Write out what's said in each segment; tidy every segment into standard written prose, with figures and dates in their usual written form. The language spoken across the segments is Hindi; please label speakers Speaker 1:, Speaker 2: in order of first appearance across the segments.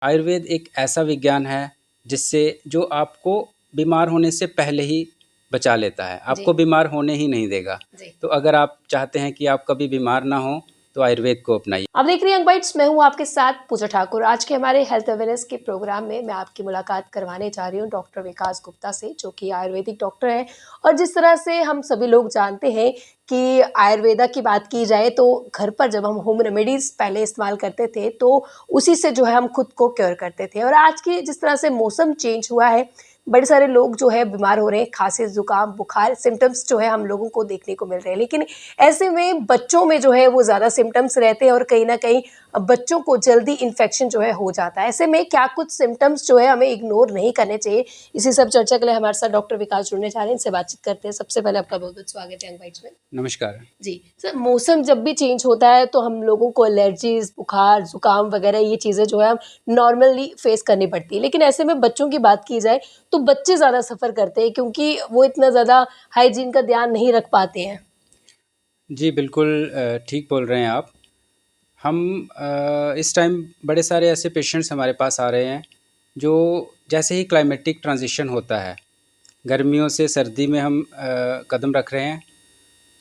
Speaker 1: आयुर्वेद एक ऐसा विज्ञान है जिससे जो आपको बीमार होने से पहले ही बचा लेता है, आपको
Speaker 2: जी
Speaker 1: बीमार होने ही नहीं देगा।
Speaker 2: जी।
Speaker 1: तो अगर आप चाहते हैं कि आप कभी बीमार ना हो तो आयुर्वेद को अपनाइए।
Speaker 2: आप देख रही हैं यंग बाइट्स, मैं हूं आपके साथ पूजा ठाकुर। आज के हमारे हेल्थ अवेयरनेस के प्रोग्राम में मैं आपकी मुलाकात करवाने जा रही हूं डॉक्टर विकास गुप्ता से, जो कि आयुर्वेदिक डॉक्टर हैं। और जिस तरह से हम सभी लोग जानते हैं कि आयुर्वेदा की बात की जाए तो घर पर जब हम होम रेमेडीज पहले इस्तेमाल करते थे तो उसी से जो है हम खुद को क्योर करते थे। और आज की जिस तरह से मौसम चेंज हुआ है, बड़े सारे लोग जो है बीमार हो रहे हैं, खांसी जुकाम बुखार सिम्टम्स जो है हम लोगों को देखने को मिल रहे हैं। लेकिन ऐसे में बच्चों में जो है वो ज़्यादा सिम्टम्स रहते हैं और कहीं ना कहीं बच्चों को जल्दी इन्फेक्शन जो है हो जाता है। ऐसे में क्या कुछ सिम्टम्स जो है हमें इग्नोर नहीं करने चाहिए, इसी सब चर्चा के लिए हमारे साथ डॉक्टर विकास जुड़ने जा रहे हैं। इनसे बातचीत करते हैं। सबसे पहले आपका बहुत बहुत स्वागत है यंग बाइट्स में।
Speaker 1: नमस्कार।
Speaker 2: जी सर, मौसम जब भी चेंज होता है तो हम लोगों को एलर्जीज बुखार जुकाम वगैरह ये चीज़ें जो है हम नॉर्मली फेस करनी पड़ती है। लेकिन ऐसे में बच्चों की बात की जाए तो बच्चे ज़्यादा सफ़र करते हैं क्योंकि वो इतना ज़्यादा हाइजीन का ध्यान नहीं रख पाते हैं।
Speaker 1: जी बिल्कुल, ठीक बोल रहे हैं आप। हम इस टाइम बड़े सारे ऐसे पेशेंट्स हमारे पास आ रहे हैं जो जैसे ही क्लाइमेटिक ट्रांजिशन होता है, गर्मियों से सर्दी में हम कदम रख रहे हैं,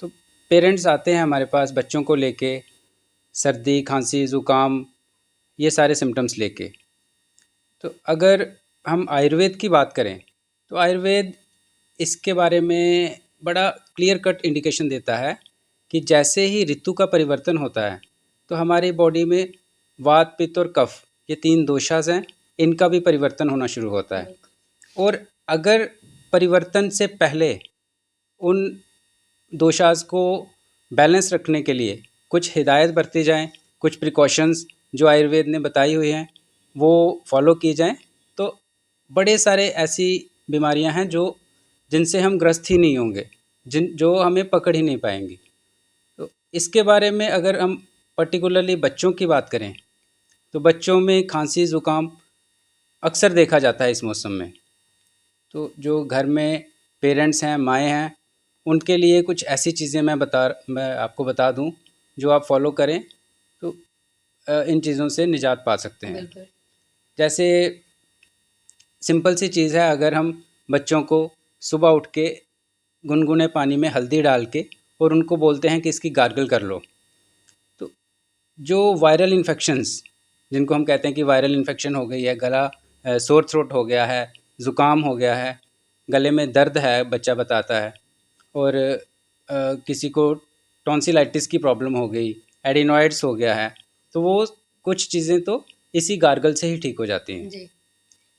Speaker 1: तो पेरेंट्स आते हैं हमारे पास बच्चों को लेके, सर्दी खांसी ज़ुकाम ये सारे सिम्टम्स लेके। तो अगर हम आयुर्वेद की बात करें तो आयुर्वेद इसके बारे में बड़ा क्लियर कट इंडिकेशन देता है कि जैसे ही ऋतु का परिवर्तन होता है तो हमारी बॉडी में वात पित्त और कफ, ये तीन दोषास हैं, इनका भी परिवर्तन होना शुरू होता है। और अगर परिवर्तन से पहले उन दोषास को बैलेंस रखने के लिए कुछ हिदायत बरती जाएं, कुछ प्रिकॉशंस जो आयुर्वेद ने बताई हुई हैं वो फॉलो की जाएं, तो बड़े सारे ऐसी बीमारियां हैं जो जिनसे हम ग्रस्त ही नहीं होंगे, जो हमें पकड़ ही नहीं पाएंगी। तो इसके बारे में अगर हम पर्टिकुलरली बच्चों की बात करें तो बच्चों में खांसी ज़ुकाम अक्सर देखा जाता है इस मौसम में। तो जो घर में पेरेंट्स हैं, माएँ हैं, उनके लिए कुछ ऐसी चीज़ें मैं आपको बता दूं जो आप फॉलो करें तो इन चीज़ों से निजात पा सकते हैं।
Speaker 2: बिल्कुल।
Speaker 1: जैसे सिंपल सी चीज़ है, अगर हम बच्चों को सुबह उठ के गुनगुने पानी में हल्दी डाल के और उनको बोलते हैं कि इसकी गार्गल कर लो, तो जो वायरल इन्फेक्शंस जिनको हम कहते हैं कि वायरल इन्फेक्शन हो गई है, गला सोर थ्रोट हो गया है, ज़ुकाम हो गया है, गले में दर्द है बच्चा बताता है, और किसी को टॉन्सिलाइटिस की प्रॉब्लम हो गई, एडिनॉइड्स हो गया है, तो वो कुछ चीज़ें तो इसी गार्गल से ही ठीक हो जाती हैं।
Speaker 2: जी।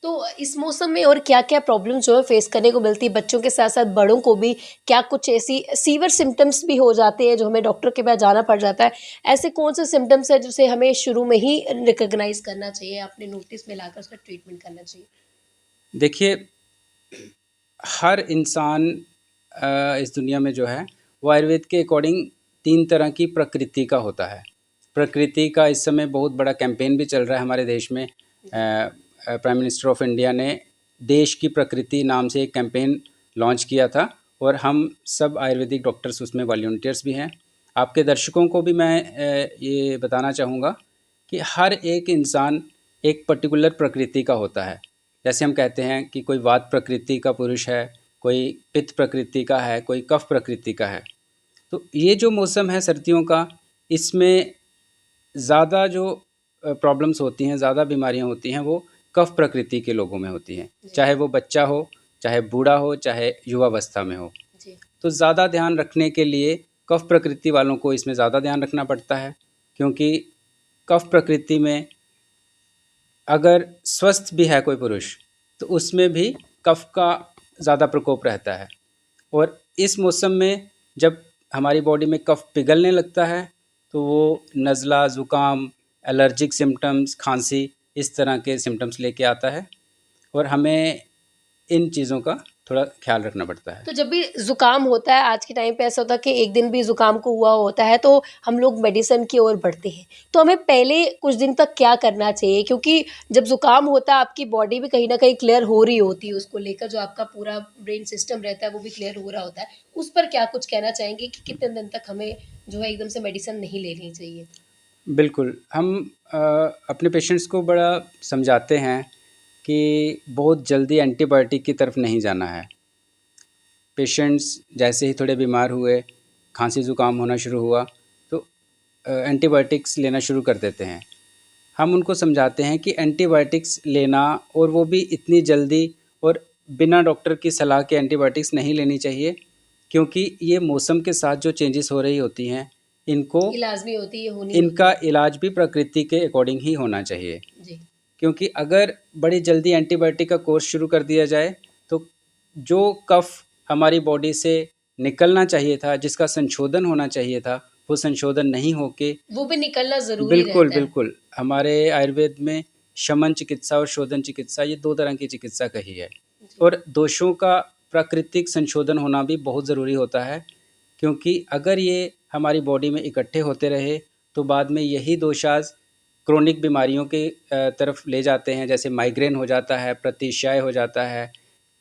Speaker 2: तो इस मौसम में और क्या-क्या प्रॉब्लम जो है फेस करने को मिलती है बच्चों के साथ-साथ बड़ों को भी? क्या कुछ ऐसी सीवियर सिम्पटम्स भी हो जाते हैं जो हमें डॉक्टर के पास जाना पड़ जाता है? ऐसे कौन से सिम्पटम्स हैं जिसे हमें शुरू में ही रिकॉग्नाइज़ करना चाहिए, अपने नोटिस में लाकर उसका ट्रीटमेंट करना चाहिए?
Speaker 1: देखिए, हर इंसान इस दुनिया में जो है वो आयुर्वेद के अकॉर्डिंग तीन तरह की प्रकृति का होता है। प्रकृति का इस समय बहुत बड़ा कैंपेन भी चल रहा है हमारे देश में। प्राइम मिनिस्टर ऑफ इंडिया ने देश की प्रकृति नाम से एक कैंपेन लॉन्च किया था और हम सब आयुर्वेदिक डॉक्टर्स उसमें वॉलंटियर्स भी हैं। आपके दर्शकों को भी मैं ये बताना चाहूँगा कि हर एक इंसान एक पर्टिकुलर प्रकृति का होता है। जैसे हम कहते हैं कि कोई वात प्रकृति का पुरुष है, कोई पित्त प्रकृति का है, कोई कफ प्रकृति का है। तो ये जो मौसम है सर्दियों का, इसमें ज़्यादा जो प्रॉब्लम्स होती हैं, ज़्यादा बीमारियां होती हैं, वो कफ प्रकृति के लोगों में होती हैं।
Speaker 2: जी,
Speaker 1: चाहे वो बच्चा हो, चाहे बूढ़ा हो, चाहे युवावस्था में हो।
Speaker 2: जी,
Speaker 1: तो ज़्यादा ध्यान रखने के लिए कफ प्रकृति वालों को इसमें ज़्यादा ध्यान रखना पड़ता है, क्योंकि कफ प्रकृति में अगर स्वस्थ भी है कोई पुरुष तो उसमें भी कफ का ज़्यादा प्रकोप रहता है। और इस मौसम में जब हमारी बॉडी में कफ पिघलने लगता है तो वो नज़ला ज़ुकाम, एलर्जिक सिम्टम्स, खांसी, इस तरह के सिम्टम्स लेके आता है और हमें इन चीज़ों का थोड़ा ख्याल रखना पड़ता है।
Speaker 2: तो जब भी ज़ुकाम होता है आज के टाइम पे ऐसा होता है कि एक दिन भी ज़ुकाम को हुआ होता है तो हम लोग मेडिसिन की ओर बढ़ते हैं। तो हमें पहले कुछ दिन तक क्या करना चाहिए? क्योंकि जब ज़ुकाम होता है आपकी बॉडी भी कहीं न कहीं क्लियर हो रही होती है उसको लेकर, जो आपका पूरा ब्रेन सिस्टम रहता है वो भी क्लियर हो रहा होता है। उस पर क्या कुछ कहना चाहेंगे कि कितने दिन तक हमें जो है एकदम से मेडिसिन नहीं लेनी चाहिए?
Speaker 1: बिल्कुल, हम अपने पेशेंट्स को बड़ा समझाते हैं कि बहुत जल्दी एंटीबायोटिक की तरफ नहीं जाना है। पेशेंट्स जैसे ही थोड़े बीमार हुए, खांसी ज़ुकाम होना शुरू हुआ, तो एंटीबायोटिक्स लेना शुरू कर देते हैं। हम उनको समझाते हैं कि एंटीबायोटिक्स लेना, और वो भी इतनी जल्दी और बिना डॉक्टर की सलाह के एंटीबायोटिक्स नहीं लेनी चाहिए, क्योंकि ये मौसम के साथ जो चेंजेस हो रही होती हैं, इनको
Speaker 2: ये लाज़मी होती है, ये होनी ही होती
Speaker 1: इनका
Speaker 2: है।
Speaker 1: इलाज भी प्रकृति के अकॉर्डिंग ही होना चाहिए।
Speaker 2: जी,
Speaker 1: क्योंकि अगर बड़ी जल्दी एंटीबायोटिक का कोर्स शुरू कर दिया जाए, तो जो कफ हमारी बॉडी से निकलना चाहिए था, जिसका संशोधन होना चाहिए था, वो संशोधन नहीं होके,
Speaker 2: वो भी निकलना ज़रूरी
Speaker 1: बिल्कुल,
Speaker 2: रहता है।
Speaker 1: बिल्कुल, हमारे आयुर्वेद में शमन चिकित्सा और शोधन चिकित्सा, ये 2 तरह की चिकित्सा कही है।
Speaker 2: जी,
Speaker 1: और दोषों का प्राकृतिक संशोधन होना भी बहुत ज़रूरी होता है, क्योंकि अगर ये हमारी बॉडी में इकट्ठे होते रहे, तो बाद में यही दोषाज़ क्रोनिक बीमारियों के तरफ ले जाते हैं। जैसे माइग्रेन हो जाता है, प्रतिशय हो जाता है,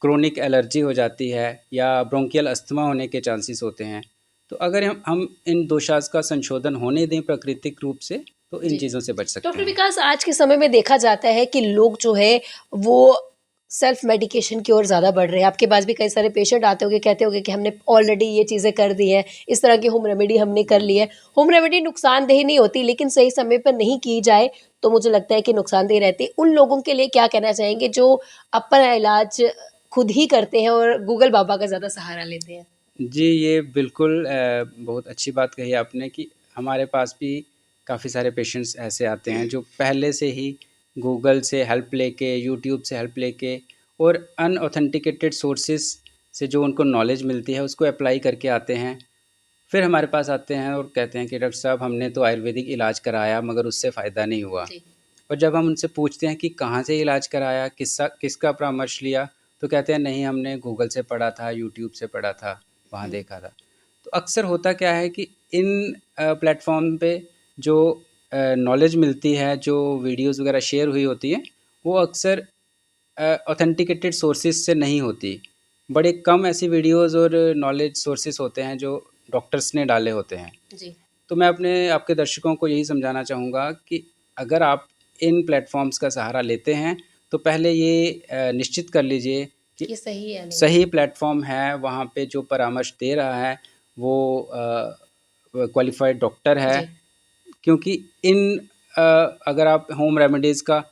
Speaker 1: क्रोनिक एलर्जी हो जाती है, या ब्रोंकियल अस्थमा होने के चांसेस होते हैं। तो अगर हम इन दोषाज़ का संशोधन होने दें प्राकृतिक रूप से, तो इन
Speaker 2: जी।
Speaker 1: चीज़ों से बच सकते
Speaker 2: डॉक्टर
Speaker 1: हैं।
Speaker 2: विकास, आज के समय में देखा जाता है कि लोग जो है वो सेल्फ मेडिकेशन की ओर ज़्यादा बढ़ रहे हैं। आपके पास भी कई सारे पेशेंट आते होंगे, कहते होंगे कि हमने ऑलरेडी ये चीज़ें कर दी हैं, इस तरह की होम रेमेडी हमने कर ली है। होम रेमेडी नुकसानदेह नहीं होती, लेकिन सही समय पर नहीं की जाए तो मुझे लगता है कि नुकसानदेह रहती है। उन लोगों के लिए क्या कहना चाहेंगे जो अपना इलाज खुद ही करते हैं और गूगल बाबा का ज़्यादा सहारा लेते हैं?
Speaker 1: जी, ये बिल्कुल बहुत अच्छी बात कही आपने कि हमारे पास भी काफ़ी सारे पेशेंट्स ऐसे आते हैं जो पहले से ही गूगल से हेल्प लेके, यूट्यूब से हेल्प लेके, और अनऑथेंटिकेटेड सोर्सेज़ से जो उनको नॉलेज मिलती है, उसको अप्लाई करके आते हैं। फिर हमारे पास आते हैं और कहते हैं कि डॉक्टर साहब, हमने तो आयुर्वेदिक इलाज कराया मगर उससे फ़ायदा नहीं हुआ।
Speaker 2: जी,
Speaker 1: और जब हम उनसे पूछते हैं कि कहाँ से इलाज कराया, किसका परामर्श लिया, तो कहते हैं नहीं, हमने गूगल से पढ़ा था, यूट्यूब से पढ़ा था, वहाँ
Speaker 2: हुँ,
Speaker 1: देखा था। तो अक्सर होता क्या है कि इन प्लेटफ़ॉर्म पे जो नॉलेज मिलती है, जो वीडियोज़ वगैरह शेयर हुई होती हैं, वो अक्सर ऑथेंटिकेटेड सोर्सेज़ से नहीं होती। बड़े कम ऐसी वीडियोज़ और नॉलेज सोर्सेज़ होते हैं जो डॉक्टर्स ने डाले होते हैं।
Speaker 2: जी,
Speaker 1: तो मैं आपके दर्शकों को यही समझाना चाहूँगा कि अगर आप इन प्लेटफ़ॉर्म्स का सहारा लेते हैं, तो पहले ये निश्चित कर लीजिए कि
Speaker 2: ये सही है या नहीं?
Speaker 1: सही प्लेटफ़ॉर्म है, वहाँ पे जो परामर्श दे रहा है वो क्वालिफ़ाइड डॉक्टर है।
Speaker 2: जी।
Speaker 1: क्योंकि अ, अगर आप होम रेमेडीज़ का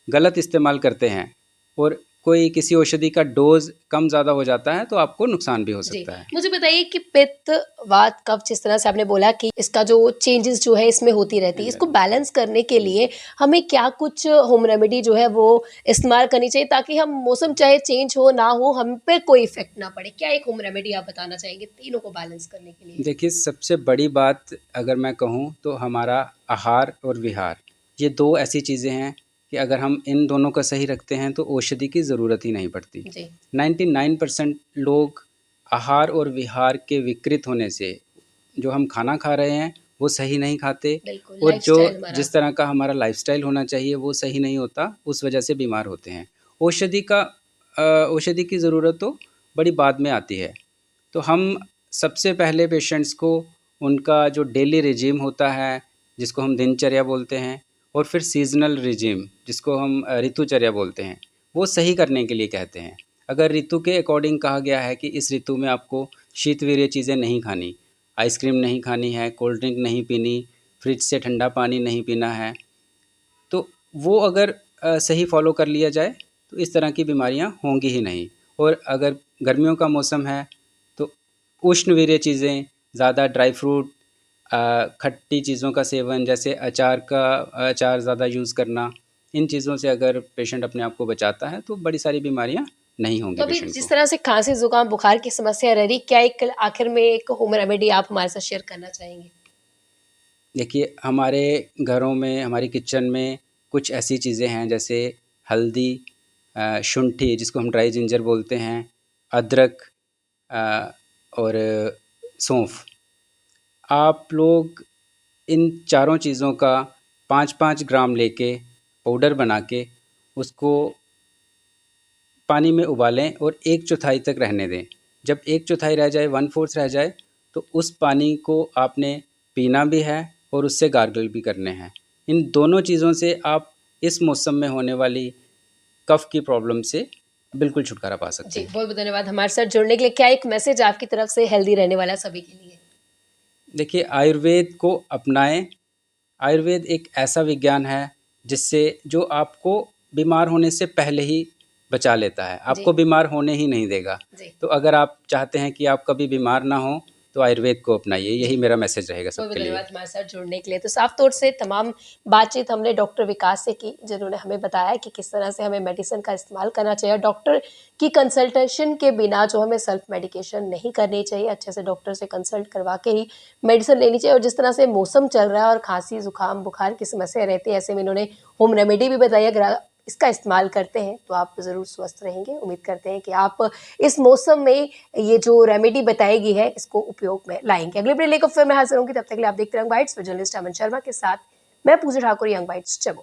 Speaker 1: गलत इस्तेमाल करते हैं, और कोई किसी औषधि का डोज़ कम ज़्यादा हो जाता है, तो आपको नुकसान भी हो
Speaker 2: जी,
Speaker 1: सकता है।
Speaker 2: मुझे बताइए कि पित्त, वात, कफ जिस तरह से आपने बोला कि इसका जो चेंजेस जो है इसमें होती रहती है, इसको बैलेंस करने के लिए हमें क्या कुछ होम रेमेडी जो है वो इस्तेमाल करनी चाहिए ताकि हम मौसम चाहे चेंज हो ना हो, हम पे कोई इफ़ेक्ट ना पड़े? क्या एक होम रेमेडी आप बताना चाहेंगे तीनों को बैलेंस करने के लिए?
Speaker 1: देखिए, सबसे बड़ी बात अगर मैं कहूँ तो हमारा आहार और विहार, ये 2 ऐसी चीज़ें हैं कि अगर हम इन दोनों को सही रखते हैं, तो औषधि की ज़रूरत ही नहीं पड़ती।
Speaker 2: जी,
Speaker 1: 99% लोग आहार और विहार के विकृत होने से, जो हम खाना खा रहे हैं वो सही नहीं खाते,
Speaker 2: बिल्कुल,
Speaker 1: और जो
Speaker 2: लाइफ़स्टाइल हमारा।
Speaker 1: जिस तरह का हमारा लाइफ़स्टाइल होना चाहिए वो सही नहीं होता, उस वजह से बीमार होते हैं। औषधि की ज़रूरत तो बड़ी बाद में आती है। तो हम सबसे पहले पेशेंट्स को उनका जो डेली रिजीम होता है, जिसको हम दिनचर्या बोलते हैं, और फिर सीज़नल रिजीम, जिसको हम ऋतुचर्या बोलते हैं, वो सही करने के लिए कहते हैं। अगर ऋतु के अकॉर्डिंग कहा गया है कि इस ऋतु में आपको शीतवीर्य चीज़ें नहीं खानी, आइसक्रीम नहीं खानी है, कोल्ड ड्रिंक नहीं पीनी, फ्रिज से ठंडा पानी नहीं पीना है, तो वो अगर सही फ़ॉलो कर लिया जाए, तो इस तरह की बीमारियां होंगी ही नहीं। और अगर गर्मियों का मौसम है, तो उष्णवीर्य चीज़ें, ज़्यादा ड्राई फ्रूट, खट्टी चीज़ों का सेवन, जैसे अचार ज़्यादा यूज़ करना, इन चीज़ों से अगर पेशेंट अपने आप को बचाता है, तो बड़ी सारी बीमारियां नहीं होंगी
Speaker 2: तो अभी
Speaker 1: पेशेंट
Speaker 2: जिस
Speaker 1: को।
Speaker 2: तरह से खाँसी, ज़ुकाम, बुखार की समस्या रह रही, क्या एक आखिर में एक होम रेमेडी आप हमारे साथ शेयर करना चाहेंगे?
Speaker 1: देखिए, हमारे घरों में, हमारी किचन में कुछ ऐसी चीज़ें हैं, जैसे हल्दी, शुंठी जिसको हम ड्राई जिंजर बोलते हैं, अदरक, अ, और सौंफ। आप लोग इन चारों चीज़ों का 5-5 ग्राम लेके पाउडर बना के उसको पानी में उबालें और 1/4 तक रहने दें। जब 1/4 रह जाए, 1/4 रह जाए, तो उस पानी को आपने पीना भी है, और उससे गार्गल भी करने हैं। इन दोनों चीज़ों से आप इस मौसम में होने वाली कफ की प्रॉब्लम से बिल्कुल छुटकारा पा सकते
Speaker 2: जी,
Speaker 1: हैं।
Speaker 2: बहुत-बहुत धन्यवाद हमारे साथ जुड़ने के लिए। क्या एक मैसेज आपकी तरफ से हेल्दी रहने वाला सभी के लिए?
Speaker 1: देखिए, आयुर्वेद को अपनाएं। आयुर्वेद एक ऐसा विज्ञान है जिससे जो आपको बीमार होने से पहले ही बचा लेता है,
Speaker 2: जी,
Speaker 1: आपको बीमार होने ही नहीं देगा।
Speaker 2: जी,
Speaker 1: तो अगर आप चाहते हैं कि आप कभी बीमार ना हो तो आयुर्वेद को अपनाइए,
Speaker 2: जी।
Speaker 1: यही मेरा मैसेज रहेगा
Speaker 2: बहुत-बहुत
Speaker 1: सबके लिए।
Speaker 2: धन्यवाद हमारे साथ जुड़ने के लिए। तो साफ तौर से तमाम बातचीत हमने डॉक्टर विकास से की, जिन्होंने हमें बताया कि किस तरह से हमें मेडिसिन का इस्तेमाल करना चाहिए। डॉक्टर की कंसल्टेशन के बिना जो हमें सेल्फ मेडिकेशन नहीं करनी चाहिए, अच्छे से डॉक्टर से कंसल्ट करवा के ही मेडिसिन लेनी चाहिए। और जिस तरह से मौसम चल रहा है और खाँसी, ज़ुकाम, बुखार की समस्या रहती है, ऐसे में इन्होंने होम रेमेडी भी बताई। अगर आप इसका इस्तेमाल करते हैं, तो आप ज़रूर स्वस्थ रहेंगे। उम्मीद करते हैं कि आप इस मौसम में ये जो रेमेडी बताई गई है, इसको उपयोग में लाएँगे। अगले अपडेट लेकर फिर मैं हाज़िर होंगी, तब तक के लिए आप देखते रहिए यंग बाइट्स विद जर्नलिस्ट अमन शर्मा के साथ। मैं पूजा ठाकुर, यंग बाइट्स, जम्मू।